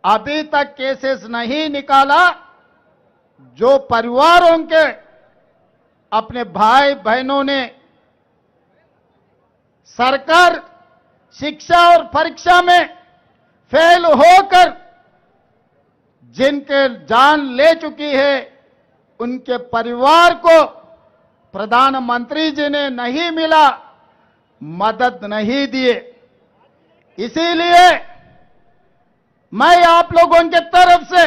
अभी तक केसेस नहीं निकाला। जो परिवारों के अपने भाई बहनों ने सरकार शिक्षा और परीक्षा में फेल होकर जिनके जान ले चुकी है, उनके परिवार को प्रधानमंत्री जी ने नहीं मिला, मदद नहीं दिए। इसीलिए मैं आप लोगों के तरफ से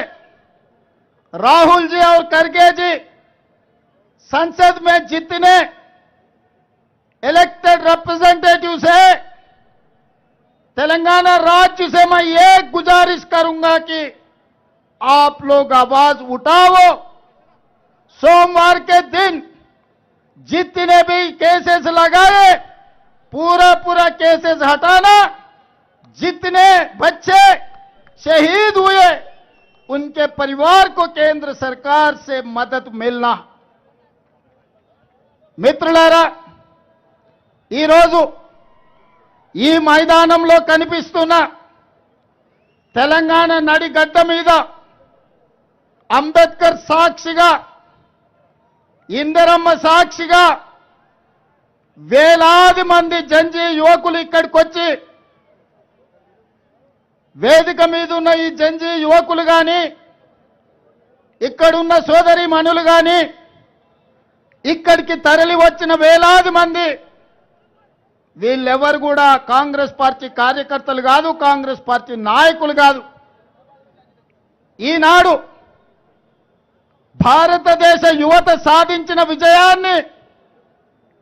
राहुल जी और खड़गे जी संसद में जितने इलेक्टेड रिप्रेजेंटेटिव्स है, तेलंगाना राज्य से मैं ये गुजारिश करूंगा कि आप लोग आवाज उठाओ। सोमवार के दिन जितने भी केसेस लगाए पूरा केसेस हटाना। जितने बच्चे शहीद हुए उनके परिवार को केंद्र सरकार से मदद मिलना। మిత్రులారా, ఈరోజు ఈ మైదానంలో కనిపిస్తున్న తెలంగాణ నడిగడ్డ మీద అంబేద్కర్ సాక్షిగా, ఇందిరమ్మ సాక్షిగా వేలాది మంది జంజీ యువకులు ఇక్కడికి వచ్చి వేదిక మీద ఉన్న ఈ జంజీ యువకులు గాని, ఇక్కడున్న సోదరి మనులు గాని, ఇక్కడికి తరలి వచ్చిన వేలాది మంది వీళ్ళెవరు కూడా కాంగ్రెస్ పార్టీ కార్యకర్తలు కాదు, కాంగ్రెస్ పార్టీ నాయకులు కాదు. ఈనాడు భారతదేశ యువత సాధించిన విజయాన్ని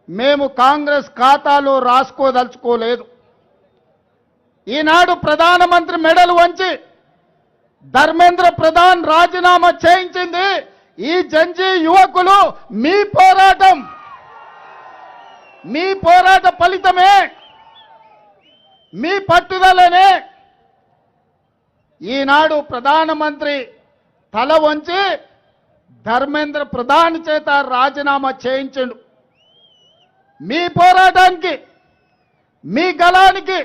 మేము కాంగ్రెస్ ఖాతాలో రాసుకోదలుచుకోలేదు. ఈనాడు ప్రధానమంత్రి మెడలు వంచి ధర్మేంద్ర ప్రధాన్ రాజీనామా చేయించింది ఈ జంజీ యువకులు. మీ పోరాట ఫలితమే, మీ పట్టుదలనే ఈనాడు ప్రధానమంత్రి తల వంచి ధర్మేంద్ర ప్రధాన్ చేత రాజీనామా చేయించండు. మీ పోరాటానికి, మీ గళానికి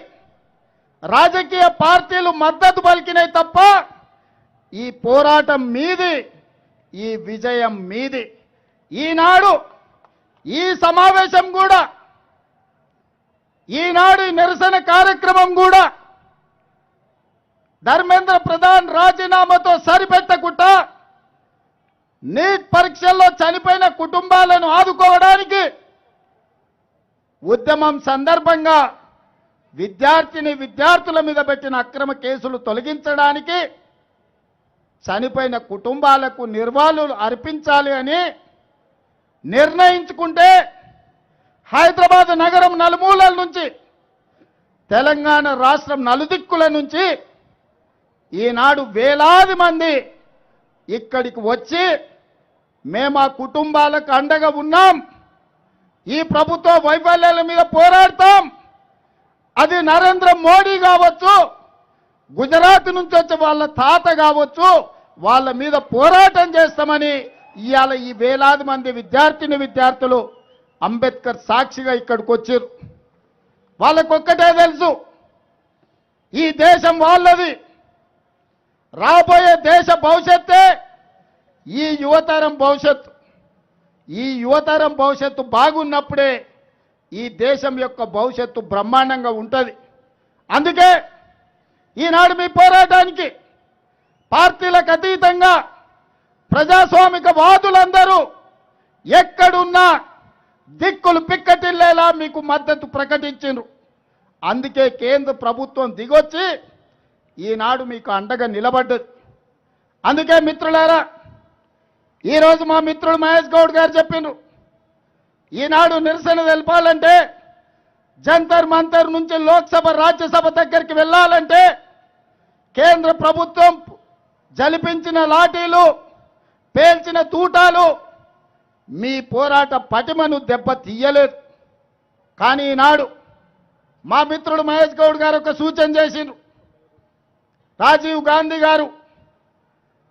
రాజకీయ పార్టీలు మద్దతు పలికినాయి తప్ప ఈ పోరాటం మీది, ఈ విజయం మీది. ఈనాడు ఈ సమావేశం కూడా, ఈనాడు ఈ నిరసన కార్యక్రమం కూడా ధర్మేంద్ర ప్రధాన్ రాజీనామాతో సరిపెట్టకుండా నీట్ పరీక్షల్లో చనిపోయిన కుటుంబాలను ఆదుకోవడానికి ఉద్యమం సందర్భంగా విద్యార్థుల మీద పెట్టిన అక్రమ కేసులు తొలగించడానికి, చనిపోయిన కుటుంబాలకు నిర్వాళులు అర్పించాలి అని నిర్ణయించుకుంటే హైదరాబాద్ నగరం నలుమూలల నుంచి, తెలంగాణ రాష్ట్రం నలుదిక్కుల నుంచి ఈనాడు వేలాది మంది ఇక్కడికి వచ్చి మేము ఆ కుటుంబాలకు అండగా ఉన్నాం, ఈ ప్రభుత్వ వైఫల్యాల మీద పోరాడతాం, అది నరేంద్ర మోడీ కావచ్చు, గుజరాత్ నుంచి వచ్చే వాళ్ళ తాత కావచ్చు, వాళ్ళ మీద పోరాటం చేస్తామని ఇవాళ ఈ వేలాది మంది విద్యార్థులు అంబేద్కర్ సాక్షిగా ఇక్కడికి వచ్చారు. వాళ్ళకొక్కటే తెలుసు, ఈ దేశం వాళ్ళది, రాబోయే దేశ భవిష్యత్తే ఈ యువతరం భవిష్యత్తు. ఈ యువతరం భవిష్యత్తు బాగున్నప్పుడే ఈ దేశం యొక్క భవిష్యత్తు బ్రహ్మాండంగా ఉంటుంది. అందుకే ఈనాడు మీ పోరాటానికి పార్టీలకు అతీతంగా ప్రజాస్వామిక వాదులందరూ ఎక్కడున్నా దిక్కులు పిక్కటిల్లేలా మీకు మద్దతు ప్రకటించారు. అందుకే కేంద్ర ప్రభుత్వం దిగొచ్చి ఈనాడు మీకు అండగా నిలబడ్డది. అందుకే మిత్రులారా, ఈరోజు మా మిత్రుడు మహేష్ గౌడ్ గారు చెప్పిండ్రు, ఈనాడు నిరసన తెలపాలంటే జంతర్ మంతర్ నుంచి లోక్సభ రాజ్యసభ దగ్గరికి వెళ్ళాలంటే కేంద్ర ప్రభుత్వం జలిపించిన లాఠీలు, పేల్చిన తూటాలు మీ పోరాట పటిమను దెబ్బ తీయలేదు. కానీ ఈనాడు మా మిత్రుడు మహేష్ గౌడ్ గారు ఒక సూచన చేసిండ్రు. రాజీవ్ గాంధీ గారు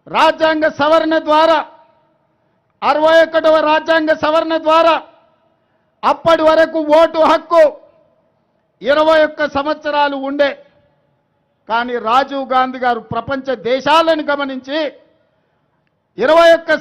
రాజ్యాంగ సవరణ ద్వారా, 61వ రాజ్యాంగ సవరణ ద్వారా అప్పటి వరకు ఓటు హక్కు 21 సంవత్సరాలు ఉండే. కానీ రాజీవ్ గాంధీ గారు ప్రపంచ దేశాలను గమనించి 21